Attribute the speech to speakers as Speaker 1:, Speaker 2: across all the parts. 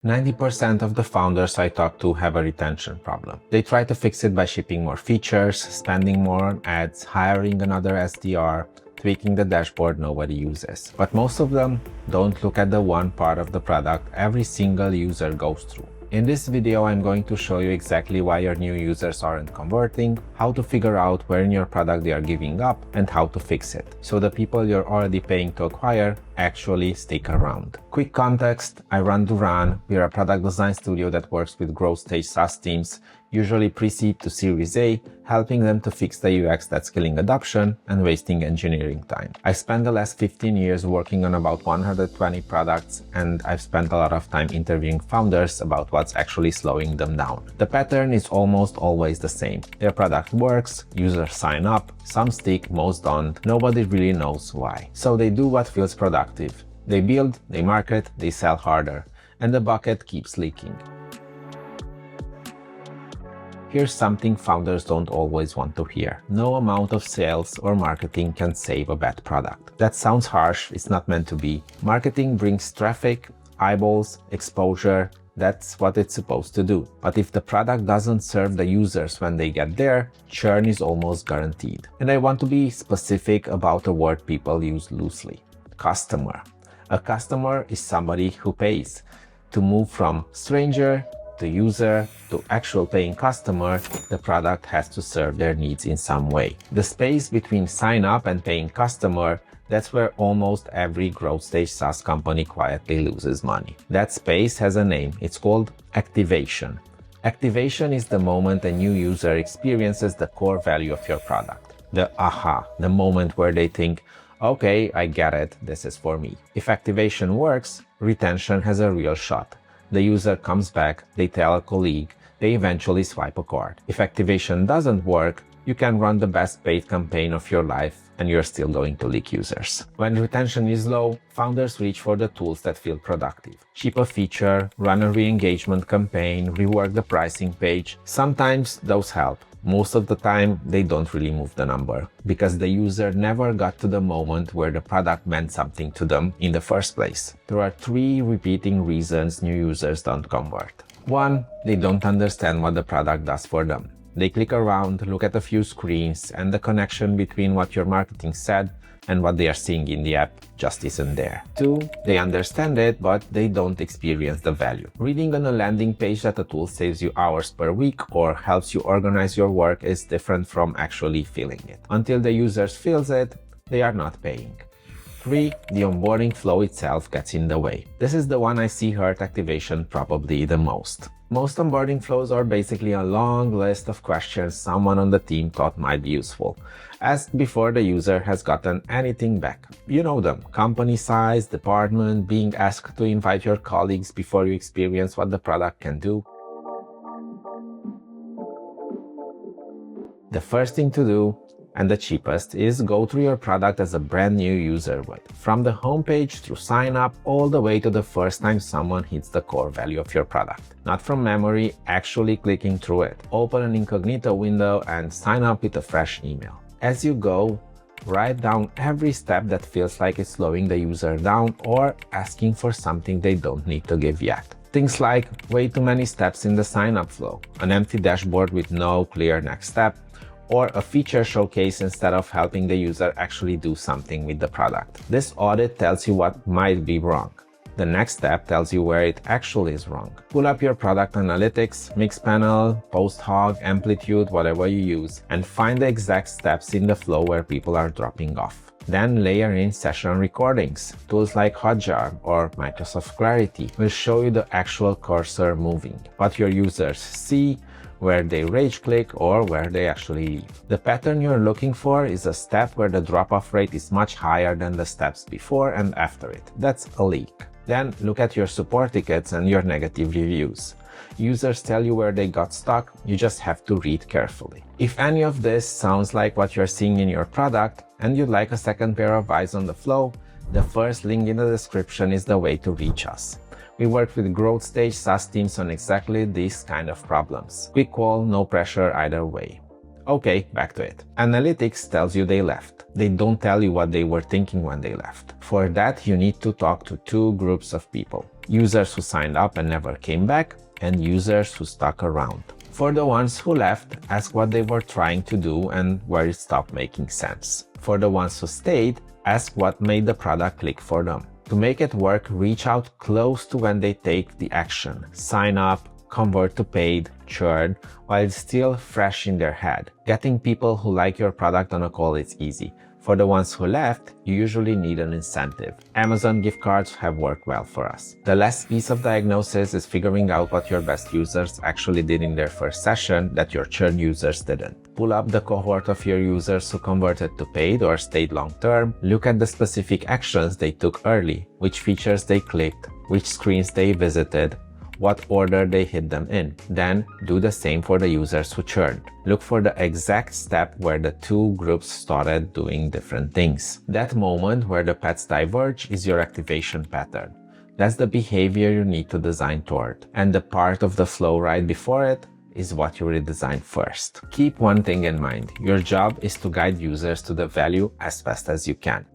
Speaker 1: 90% of the founders I talk to have a retention problem. They try to fix it by shipping more features, spending more on ads, hiring another SDR, tweaking the dashboard nobody uses. But most of them don't look at the one part of the product every single user goes through. In this video, I'm going to show you exactly why your new users aren't converting, how to figure out where in your product they are giving up, and how to fix it, so the people you're already paying to acquire actually stick around. Quick context, I run Durran. We're a product design studio that works with growth stage SaaS teams, usually pre-seed to Series A, helping them to fix the UX that's killing adoption and wasting engineering time. I spent the last 15 years working on about 120 products, and I've spent a lot of time interviewing founders about what's actually slowing them down. The pattern is almost always the same. Their product works, users sign up, some stick, most don't, nobody really knows why. So they do what feels productive. They build, they market, they sell harder, and the bucket keeps leaking. Here's something founders don't always want to hear. No amount of sales or marketing can save a bad product. That sounds harsh, it's not meant to be. Marketing brings traffic, eyeballs, exposure. That's what it's supposed to do. But if the product doesn't serve the users when they get there, churn is almost guaranteed. And I want to be specific about a word people use loosely: customer. A customer is somebody who pays. To move from stranger to user to actual paying customer, the product has to serve their needs in some way. The space between sign up and paying customer, that's where almost every growth stage SaaS company quietly loses money. That space has a name. It's called activation. Activation is the moment a new user experiences the core value of your product. The aha, the moment where they think, okay, I get it, this is for me. If activation works, retention has a real shot. The user comes back, they tell a colleague, they eventually swipe a card. If activation doesn't work, you can run the best paid campaign of your life and you're still going to leak users. When retention is low, founders reach for the tools that feel productive. Ship a feature, run a re-engagement campaign, rework the pricing page. Sometimes those help. Most of the time, they don't really move the number because the user never got to the moment where the product meant something to them in the first place. There are 3 repeating reasons new users don't convert. 1, they don't understand what the product does for them. They click around, look at a few screens, and the connection between what your marketing said and what they are seeing in the app just isn't there. 2, they understand it, but they don't experience the value. Reading on a landing page that a tool saves you hours per week or helps you organize your work is different from actually feeling it. Until the users feels it, they are not paying. 3, the onboarding flow itself gets in the way. This is the one I see hurt activation probably the most. Most onboarding flows are basically a long list of questions someone on the team thought might be useful, asked before the user has gotten anything back. You know them: company size, department, being asked to invite your colleagues before you experience what the product can do. The first thing to do, and the cheapest, is go through your product as a brand new user would. From the homepage through sign up all the way to the first time someone hits the core value of your product. Not from memory, actually clicking through it. Open an incognito window and sign up with a fresh email. As you go, write down every step that feels like it's slowing the user down or asking for something they don't need to give yet. Things like way too many steps in the sign up flow, an empty dashboard with no clear next step, or a feature showcase instead of helping the user actually do something with the product. This audit tells you what might be wrong. The next step tells you where it actually is wrong. Pull up your product analytics, Mixpanel, PostHog, Amplitude, whatever you use, and find the exact steps in the flow where people are dropping off. Then layer in session recordings. Tools like Hotjar or Microsoft Clarity will show you the actual cursor moving, what your users see, where they rage click, or where they actually leave. The pattern you're looking for is a step where the drop-off rate is much higher than the steps before and after it. That's a leak. Then look at your support tickets and your negative reviews. Users tell you where they got stuck, you just have to read carefully. If any of this sounds like what you're seeing in your product and you'd like a second pair of eyes on the flow, the first link in the description is the way to reach us. We work with growth stage SaaS teams on exactly these kind of problems. Quick call, no pressure either way. Okay, back to it. Analytics tells you they left. They don't tell you what they were thinking when they left. For that, you need to talk to 2 groups of people. users who signed up and never came back, and users who stuck around. For the ones who left, ask what they were trying to do and where it stopped making sense. For the ones who stayed, ask what made the product click for them. To make it work, reach out close to when they take the action. Sign up, convert to paid, churn, while it's still fresh in their head. Getting people who like your product on a call is easy. For the ones who left, you usually need an incentive. Amazon gift cards have worked well for us. The last piece of diagnosis is figuring out what your best users actually did in their first session that your churn users didn't. Pull up the cohort of your users who converted to paid or stayed long term. Look at the specific actions they took early, which features they clicked, which screens they visited, what order they hit them in. Then do the same for the users who churned. Look for the exact step where the two groups started doing different things. That moment where the paths diverge is your activation pattern. That's the behavior you need to design toward. And the part of the flow right before it is what you redesign first. Keep one thing in mind. Your job is to guide users to the value as fast as you can.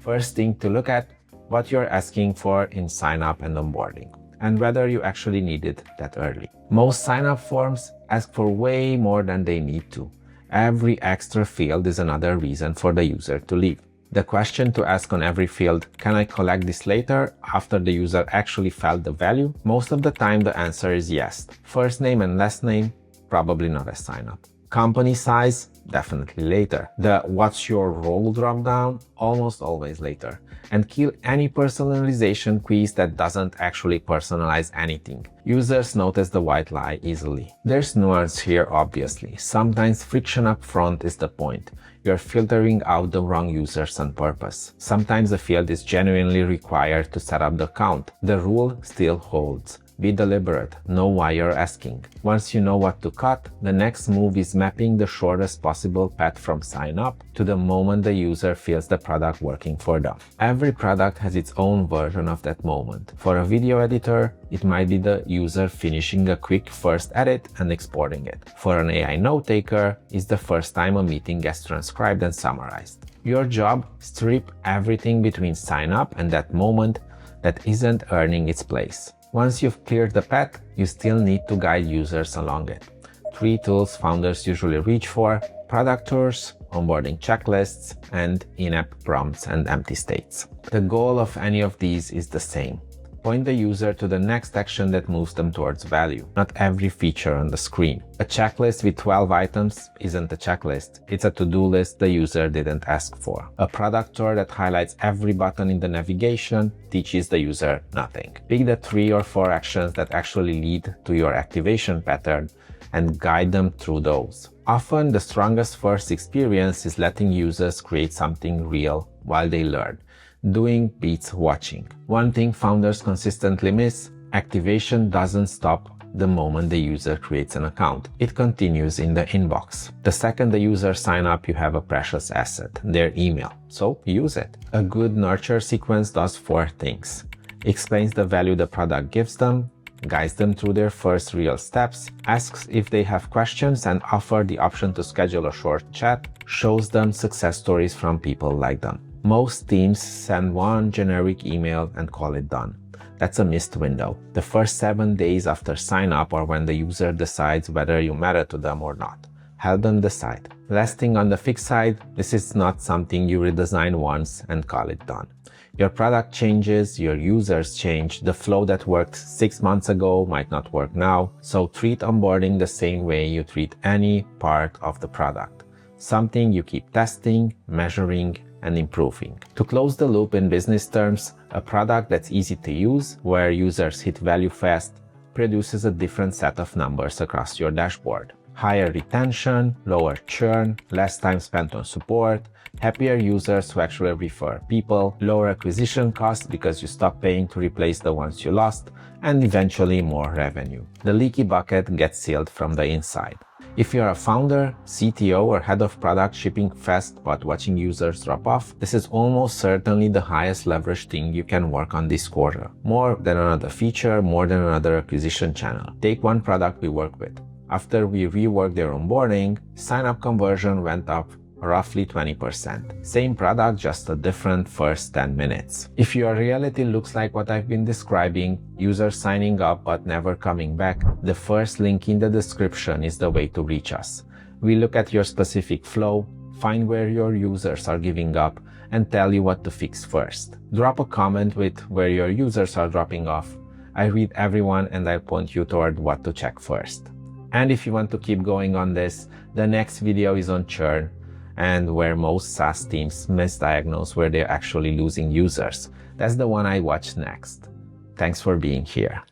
Speaker 1: First thing to look at, what you're asking for in sign-up and onboarding, and whether you actually need it that early. Most sign-up forms ask for way more than they need to. Every extra field is another reason for the user to leave. The question to ask on every field, can I collect this later after the user actually felt the value? Most of the time the answer is yes. First name and last name, probably not a sign-up. Company size, definitely later. The what's your role drop-down, almost always later. And kill any personalization quiz that doesn't actually personalize anything. Users notice the white lie easily. There's nuance here, obviously. Sometimes friction up front is the point. You're filtering out the wrong users on purpose. Sometimes a field is genuinely required to set up the account. The rule still holds. Be deliberate, know why you're asking. Once you know what to cut, the next move is mapping the shortest possible path from sign up to the moment the user feels the product working for them. Every product has its own version of that moment. For a video editor, it might be the user finishing a quick first edit and exporting it. For an AI note taker, it's the first time a meeting gets transcribed and summarized. Your job, strip everything between sign up and that moment that isn't earning its place. Once you've cleared the path, you still need to guide users along it. 3 tools founders usually reach for: product tours, onboarding checklists, and in-app prompts and empty states. The goal of any of these is the same. Point the user to the next action that moves them towards value, not every feature on the screen. A checklist with 12 items isn't a checklist, it's a to-do list the user didn't ask for. A product tour that highlights every button in the navigation teaches the user nothing. Pick the 3 or 4 actions that actually lead to your activation pattern and guide them through those. Often, the strongest first experience is letting users create something real while they learn. Doing beats watching. One thing founders consistently miss: activation doesn't stop the moment the user creates an account. It continues in the inbox. The second the user sign up, you have a precious asset, their email. So use it. A good nurture sequence does 4 things. Explains the value the product gives them, guides them through their first real steps, asks if they have questions and offer the option to schedule a short chat, shows them success stories from people like them. Most teams send one generic email and call it done. That's a missed window. The first 7 days after sign up or when the user decides whether you matter to them or not. Help them decide. Last thing on the fix side, this is not something you redesign once and call it done. Your product changes, your users change, the flow that worked 6 months ago might not work now, so treat onboarding the same way you treat any part of the product. Something you keep testing, measuring, and improving. To close the loop in business terms, a product that's easy to use, where users hit value fast, produces a different set of numbers across your dashboard. Higher retention, lower churn, less time spent on support, happier users who actually refer people, lower acquisition costs because you stop paying to replace the ones you lost, and eventually more revenue. The leaky bucket gets sealed from the inside. If you're a founder, CTO, or head of product shipping fast but watching users drop off, this is almost certainly the highest leverage thing you can work on this quarter. More than another feature, more than another acquisition channel. Take one product we work with. After we reworked their onboarding, sign-up conversion went up roughly 20%. Same product, just a different first 10 minutes. If your reality looks like what I've been describing, users signing up but never coming back, the first link in the description is the way to reach us. We look at your specific flow, find where your users are giving up, and tell you what to fix first. Drop a comment with where your users are dropping off. I read everyone and I'll point you toward what to check first. And if you want to keep going on this, the next video is on churn and where most SaaS teams misdiagnose where they're actually losing users. That's the one I watch next. Thanks for being here.